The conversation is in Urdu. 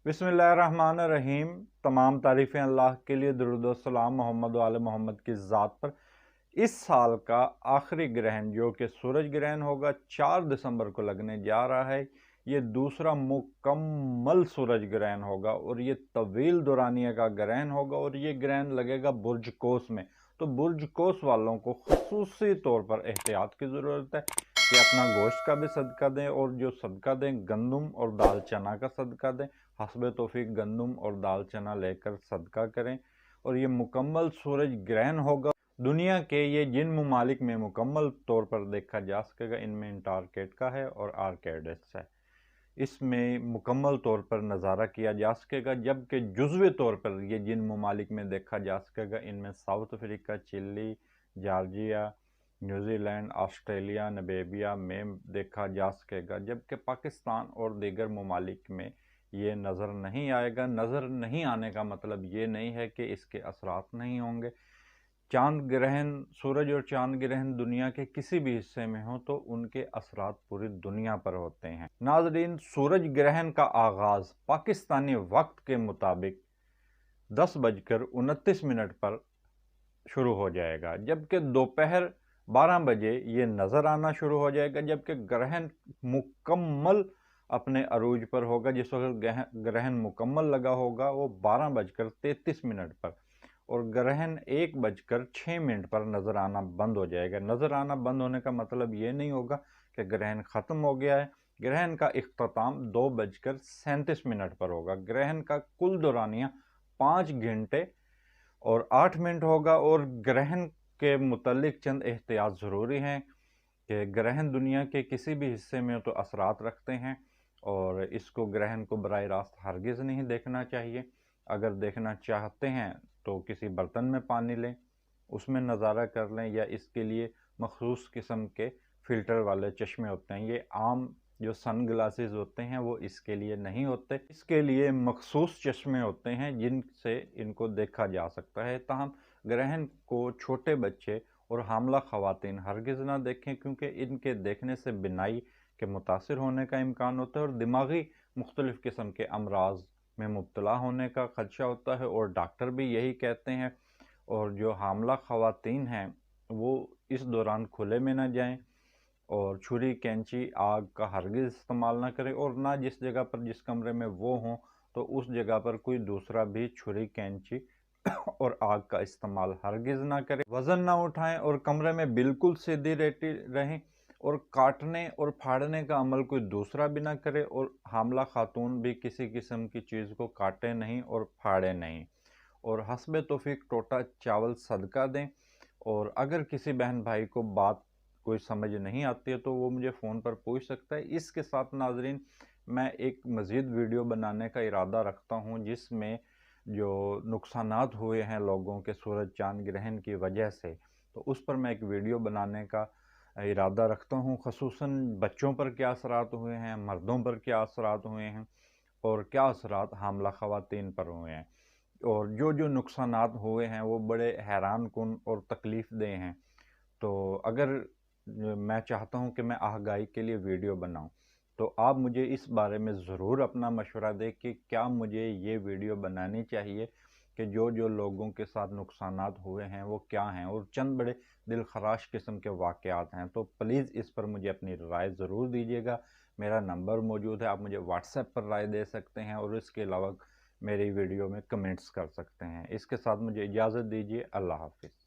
بسم اللہ الرحمن الرحیم۔ تمام تعریفیں اللہ کے لیے، درود و سلام محمد و آل محمد کی ذات پر۔ اس سال کا آخری گرہن جو کہ سورج گرہن ہوگا 4 دسمبر کو لگنے جا رہا ہے، یہ دوسرا مکمل سورج گرہن ہوگا اور یہ طویل دورانیہ کا گرہن ہوگا اور یہ گرہن لگے گا برج کوس میں۔ تو برج کوس والوں کو خصوصی طور پر احتیاط کی ضرورت ہے کہ اپنا گوشت کا بھی صدقہ دیں، اور جو صدقہ دیں گندم اور دال چنا کا صدقہ دیں، حسب توفیق گندم اور دال چنا لے کر صدقہ کریں۔ اور یہ مکمل سورج گرہن ہوگا دنیا کے یہ جن ممالک میں مکمل طور پر دیکھا جا سکے گا، ان میں انٹارکٹیکا ہے اور آرکٹس ہے۔ اس میں مکمل طور پر نظارہ کیا جا سکے گا، جبکہ جزوی طور پر یہ جن ممالک میں دیکھا جا سکے گا ان میں ساؤتھ افریقہ، چلی، Georgia, New Zealand, Australia, Namibia میں دیکھا جا سکے گا، جبکہ پاکستان اور دیگر ممالک میں یہ نظر نہیں آئے گا۔ نظر نہیں آنے کا مطلب یہ نہیں ہے کہ اس کے اثرات نہیں ہوں گے۔ چاند گرہن، سورج اور چاند گرہن دنیا کے کسی بھی حصے میں ہوں تو ان کے اثرات پوری دنیا پر ہوتے ہیں۔ ناظرین، سورج گرہن کا آغاز پاکستانی وقت کے مطابق 10:29 پر شروع ہو جائے گا، جبکہ دوپہر 12 بجے یہ نظر آنا شروع ہو جائے گا، جبکہ گرہن مکمل اپنے عروج پر ہوگا۔ جس وقت گرہن مکمل لگا ہوگا وہ 12:33 پر، اور گرہن 1:06 پر نظر آنا بند ہو جائے گا۔ نظر آنا بند ہونے کا مطلب یہ نہیں ہوگا کہ گرہن ختم ہو گیا ہے۔ گرہن کا اختتام 2:37 پر ہوگا۔ گرہن کا کل دورانیہ 5 گھنٹے اور 8 منٹ ہوگا، اور گرہن کے متعلق چند احتیاط ضروری ہیں کہ گرہن دنیا کے کسی بھی حصے میں تو اثرات رکھتے ہیں، اور اس کو گرہن کو براہ راست ہرگز نہیں دیکھنا چاہیے۔ اگر دیکھنا چاہتے ہیں تو کسی برتن میں پانی لیں، اس میں نظارہ کر لیں، یا اس کے لیے مخصوص قسم کے فلٹر والے چشمے ہوتے ہیں۔ یہ عام جو سن گلاسز ہوتے ہیں وہ اس کے لیے نہیں ہوتے، اس کے لیے مخصوص چشمے ہوتے ہیں جن سے ان کو دیکھا جا سکتا ہے۔ تاہم گرہن کو چھوٹے بچے اور حاملہ خواتین ہرگز نہ دیکھیں، کیونکہ ان کے دیکھنے سے بینائی کے متاثر ہونے کا امکان ہوتا ہے اور دماغی مختلف قسم کے امراض میں مبتلا ہونے کا خدشہ ہوتا ہے، اور ڈاکٹر بھی یہی کہتے ہیں۔ اور جو حاملہ خواتین ہیں وہ اس دوران کھلے میں نہ جائیں، اور چھری، کینچی، آگ کا ہرگز استعمال نہ کریں، اور نہ جس جگہ پر جس کمرے میں وہ ہوں تو اس جگہ پر کوئی دوسرا بھی چھری، کینچی اور آگ کا استعمال ہرگز نہ کریں۔ وزن نہ اٹھائیں اور کمرے میں بالکل سیدھی لیٹی رہیں، اور کاٹنے اور پھاڑنے کا عمل کوئی دوسرا بھی نہ کرے، اور حاملہ خاتون بھی کسی قسم کی چیز کو کاٹے نہیں اور پھاڑے نہیں، اور حسب توفیق ٹوٹا چاول صدقہ دیں۔ اور اگر کسی بہن بھائی کو بات کوئی سمجھ نہیں آتی ہے تو وہ مجھے فون پر پوچھ سکتا ہے۔ اس کے ساتھ ناظرین، میں ایک مزید ویڈیو بنانے کا ارادہ رکھتا ہوں جس میں جو نقصانات ہوئے ہیں لوگوں کے سورج چاند گرہن کی وجہ سے، تو اس پر میں ایک ویڈیو بنانے کا ارادہ رکھتا ہوں۔ خصوصاً بچوں پر کیا اثرات ہوئے ہیں، مردوں پر کیا اثرات ہوئے ہیں، اور کیا اثرات حاملہ خواتین پر ہوئے ہیں، اور جو نقصانات ہوئے ہیں وہ بڑے حیران کن اور تکلیف دہ ہیں۔ تو اگر میں چاہتا ہوں کہ میں آگاہی کے لیے ویڈیو بناؤں تو آپ مجھے اس بارے میں ضرور اپنا مشورہ دیں کہ کیا مجھے یہ ویڈیو بنانی چاہیے، کہ جو لوگوں کے ساتھ نقصانات ہوئے ہیں وہ کیا ہیں، اور چند بڑے دل خراش قسم کے واقعات ہیں۔ تو پلیز اس پر مجھے اپنی رائے ضرور دیجیے گا۔ میرا نمبر موجود ہے، آپ مجھے واٹس ایپ پر رائے دے سکتے ہیں، اور اس کے علاوہ میری ویڈیو میں کمنٹس کر سکتے ہیں۔ اس کے ساتھ مجھے اجازت دیجیے، اللہ حافظ۔